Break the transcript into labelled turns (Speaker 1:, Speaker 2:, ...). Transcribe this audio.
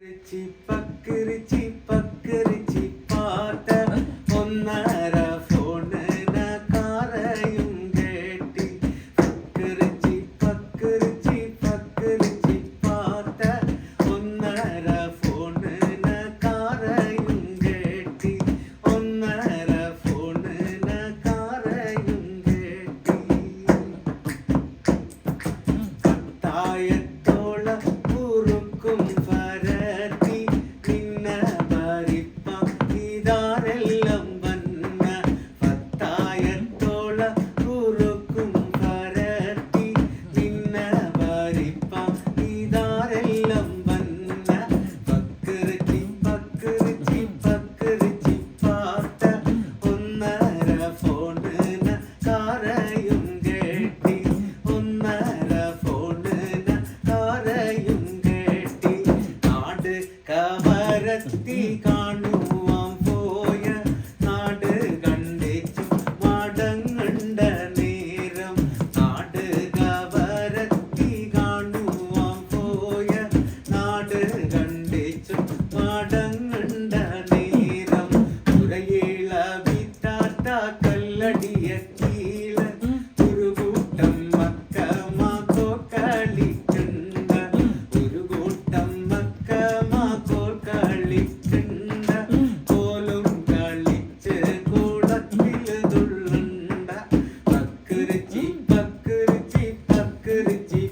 Speaker 1: പക്കരിച്ചി പക്കരിച്ചി പാട്ട ഒന്നര ഫോണിന കാറയും കേട്ടി പക്കരിച്ചി പക്കരിച്ചി പക്കരിച്ചി പാട്ട ഒന്നര ഫോണിന കാറയും കേട്ടി ഒന്നര ഫോണിന കാറയും കേട്ടി കത്തായത്തോള കുറുക്കും കവരത്തി കാണുവാൻ പോയ നാട് കണ്ടിച്ചു മടങ്ങണ്ട നേരം നാട് കവരത്തി കാണുവാൻ പോയ നാട് കണ്ടിച്ചു മടങ്ങണ്ട നേരം പുറയിള വിറ്റാത്ത കല്ലടിയ കീഴ ഒരു കൂട്ടം മക്കമാക്കോ കളിക്കണ്ട ഒരു കൂട്ടം പക്കരിച്ചി